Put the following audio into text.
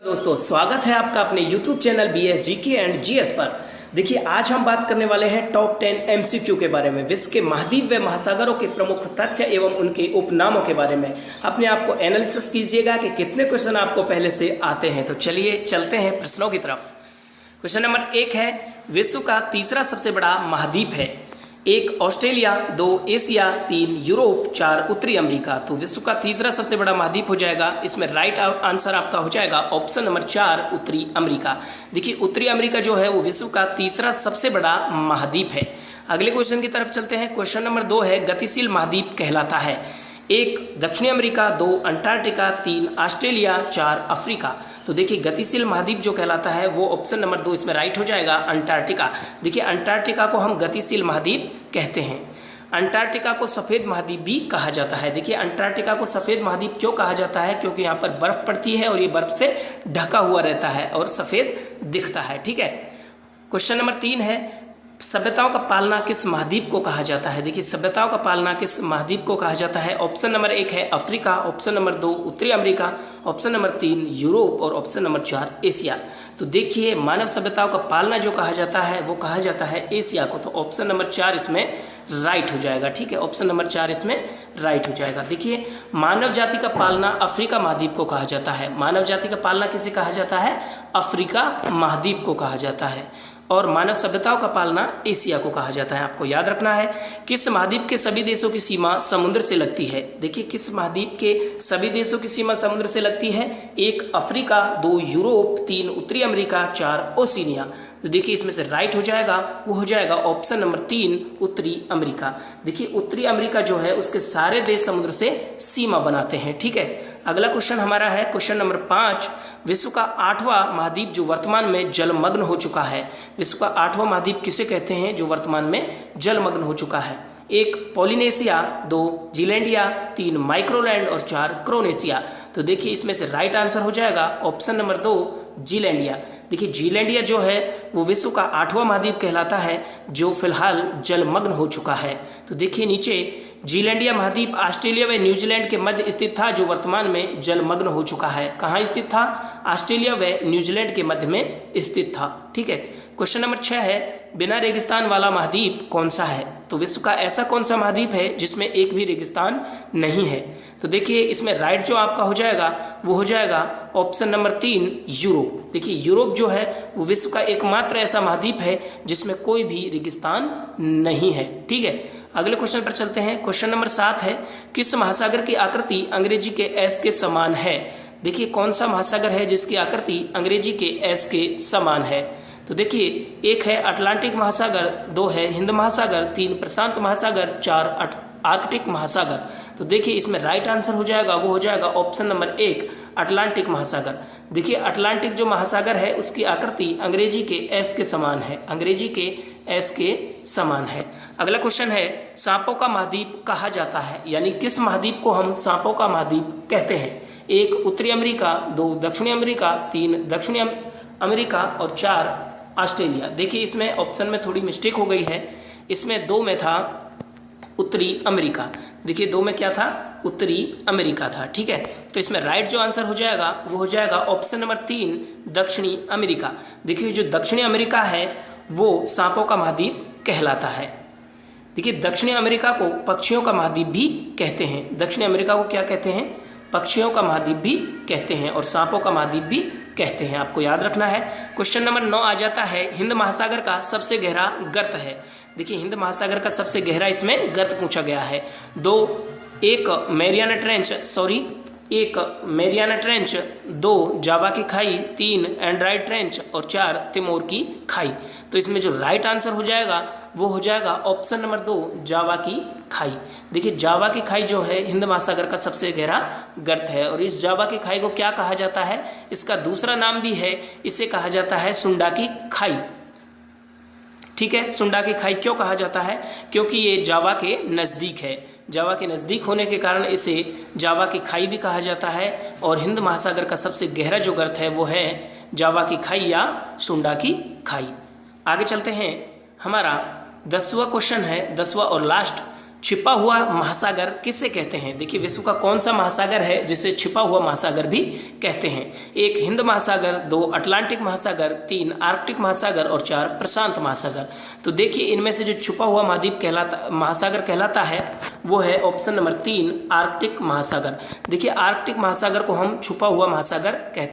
दोस्तों स्वागत है आपका अपने YouTube channel BSGK and GS पर। देखिए आज हम बात करने वाले हैं टॉप 10 MCQ के बारे में, विश्व के महाद्वीप व महासागरों के प्रमुख तथ्य एवं उनके उपनामों के बारे में। अपने आप को एनालिसिस कीजिएगा कि कितने क्वेश्चन आपको पहले से आते हैं। तो चलिए चलते हैं प्रश्नों की तरफ। क्वेश्चन नंबर 1 है, विश्व का तीसरा सबसे बड़ा महाद्वीप है? 1 ऑस्ट्रेलिया, 2 एशिया, 3 यूरोप, 4 उत्तरी अमेरिका। तो विश्व का तीसरा सबसे बड़ा महाद्वीप हो जाएगा, इसमें राइट आंसर आपका हो जाएगा ऑप्शन नंबर 4 उत्तरी अमेरिका। देखिए उत्तरी अमेरिका जो है वो विश्व का तीसरा सबसे बड़ा महाद्वीप है। अगले क्वेश्चन की तरफ चलते हैं। क्वेश्चन नंबर 2 है, गतिशील महाद्वीप कहलाता है? 1 दक्षिणी अमेरिका, 2 अंटार्कटिका, 3 ऑस्ट्रेलिया, 4 अफ्रीका। तो देखिए गतिशील महाद्वीप जो कहलाता है वो ऑप्शन नंबर 2 इसमें राइट हो जाएगा, अंटार्कटिका। देखिए अंटार्कटिका को हम गतिशील महाद्वीप कहते हैं। अंटार्कटिका को सफ़ेद महाद्वीप भी कहा जाता है। देखिए अंटार्कटिका को सफ़ेद महाद्वीप क्यों कहा जाता है? क्योंकि यहाँ पर बर्फ़ पड़ती है और ये बर्फ़ से ढका हुआ रहता है और सफ़ेद दिखता है। ठीक है। क्वेश्चन नंबर 3 है, सभ्यताओं का पालना किस महाद्वीप को कहा जाता है? देखिए सभ्यताओं का पालना किस महाद्वीप को कहा जाता है? ऑप्शन नंबर 1 है अफ्रीका, ऑप्शन नंबर 2 उत्तरी अमेरिका, ऑप्शन नंबर 3 यूरोप और ऑप्शन नंबर 4 एशिया। तो देखिए मानव सभ्यताओं का पालना जो कहा जाता है वो कहा जाता है एशिया को। तो ऑप्शन नंबर 4 इसमें राइट हो जाएगा। ठीक है, ऑप्शन नंबर 4 इसमें राइट हो जाएगा। देखिए मानव जाति का पालना अफ्रीका महाद्वीप को कहा जाता है। मानव जाति का पालना किसे कहा जाता है? अफ्रीका महाद्वीप को कहा जाता है। और मानव सभ्यताओं का पालना एशिया को कहा जाता है। आपको याद रखना है किस महाद्वीप के सभी देशों की सीमा समुद्र से लगती है? देखिए किस महाद्वीप के सभी देशों की सीमा समुद्र से लगती है? 1 अफ्रीका, 2 यूरोप, 3 उत्तरी अमेरिका, 4 ओशिनिया। तो देखिए इसमें से राइट हो जाएगा, वो हो जाएगा ऑप्शन नंबर 3 उत्तरी अमेरिका। देखिए उत्तरी अमेरिका जो है उसके सारे देश समुद्र से सीमा बनाते हैं। ठीक है। अगला क्वेश्चन हमारा है क्वेश्चन नंबर 5, विश्व का 8वां महाद्वीप जो वर्तमान में जलमग्न हो चुका है? विश्व का 8वां महाद्वीप किसे कहते हैं जो वर्तमान में जलमग्न हो चुका है? 1 पोलिनेशिया, 2 जीलैंडिया, 3 माइक्रोलैंड और 4 क्रोनेशिया। तो देखिए इसमें से राइट आंसर हो जाएगा ऑप्शन नंबर 2 जीलैंडिया। देखिए जीलैंडिया जो है वो विश्व का 8वां महाद्वीप कहलाता है जो फिलहाल जलमग्न हो चुका है। तो देखिए नीचे जीलैंडिया महाद्वीप ऑस्ट्रेलिया व न्यूजीलैंड के मध्य स्थित था जो वर्तमान में जलमग्न हो चुका है। कहाँ स्थित था? ऑस्ट्रेलिया व न्यूजीलैंड के मध्य में स्थित था। ठीक है। क्वेश्चन नंबर 6 है, बिना रेगिस्तान वाला महाद्वीप कौन सा है? तो विश्व का ऐसा कौन सा महाद्वीप है जिसमें एक भी रेगिस्तान नहीं है? तो देखिए इसमें राइट जो आपका हो जाएगा वो हो जाएगा ऑप्शन नंबर 3 यूरोप। देखिए यूरोप जो है वो विश्व का एकमात्र ऐसा महाद्वीप है जिसमें कोई भी रेगिस्तान नहीं है। ठीक है। अगले क्वेश्चन पर चलते हैं। क्वेश्चन नंबर 7 है, किस महासागर की आकृति अंग्रेजी के एस के समान है? देखिए कौन सा महासागर है जिसकी आकृति अंग्रेजी के एस के समान है? तो देखिए 1 है अटलांटिक महासागर, 2 है हिंद महासागर, 3 प्रशांत महासागर, 4 आर्कटिक महासागर। तो देखिए इसमें राइट आंसर हो जाएगा, वो हो जाएगा ऑप्शन नंबर 1 अटलांटिक महासागर। देखिए अटलांटिक जो महासागर है उसकी आकृति अंग्रेजी के एस के समान है, अंग्रेजी के एस के समान है। अगला क्वेश्चन है, सांपों का महाद्वीप कहा जाता है? यानी किस महाद्वीप को हम सांपों का महाद्वीप कहते हैं? 1 उत्तरी अमेरिका, 2 दक्षिणी अमेरिका, 3 दक्षिणी अमेरिका और 4 ऑस्ट्रेलिया। देखिए इसमें ऑप्शन में थोड़ी मिस्टेक हो गई है, इसमें 2 में था उत्तरी अमेरिका। देखिए 2 में क्या था? उत्तरी अमेरिका था। ठीक है। तो इसमें राइट जो आंसर हो जाएगा वो हो जाएगा ऑप्शन नंबर 3 दक्षिणी अमेरिका। देखिए जो दक्षिणी अमेरिका है वो सांपों का महाद्वीप कहलाता है। देखिए दक्षिणी अमेरिका को पक्षियों का महाद्वीप भी कहते हैं। दक्षिणी अमेरिका को क्या कहते हैं? पक्षियों का महाद्वीप भी कहते हैं और सांपों का महाद्वीप भी कहते हैं। आपको याद रखना है। क्वेश्चन नंबर 9 आ जाता है, हिंद महासागर का सबसे गहरा गर्त है? देखिए हिंद महासागर का सबसे गहरा इसमें गर्त पूछा गया है। 1 मैरियाना ट्रेंच, 2 जावा की खाई, 3 एंड्राइड ट्रेंच और 4 तिमोर की खाई। तो इसमें जो राइट आंसर हो जाएगा वो हो जाएगा ऑप्शन नंबर 2 जावा की खाई। देखिए जावा की खाई जो है हिंद महासागर का सबसे गहरा गर्त है और इस जावा की खाई को क्या कहा जाता है? इसका दूसरा नाम भी है, इसे कहा जाता है सुंडा की खाई। ठीक है। सुंडा की खाई क्यों कहा जाता है? क्योंकि ये जावा के नज़दीक है। जावा के नज़दीक होने के कारण इसे जावा की खाई भी कहा जाता है और हिंद महासागर का सबसे गहरा जो गर्त है वो है जावा की खाई या सुंडा की खाई। आगे चलते हैं। हमारा 10वां क्वेश्चन है, 10वां और लास्ट, छिपा हुआ महासागर किसे कहते हैं? देखिए, विश्व का कौन सा महासागर है जिसे छिपा हुआ महासागर भी कहते हैं? 1 हिंद महासागर, 2 अटलांटिक महासागर, 3 आर्कटिक महासागर और 4 प्रशांत महासागर। तो देखिए, इनमें से जो छुपा हुआ महासागर कहलाता है वो है ऑप्शन नंबर 3 आर्कटिक महासागर। देखिए, आर्कटिक महासागर को हम छुपा हुआ महासागर कहते हैं।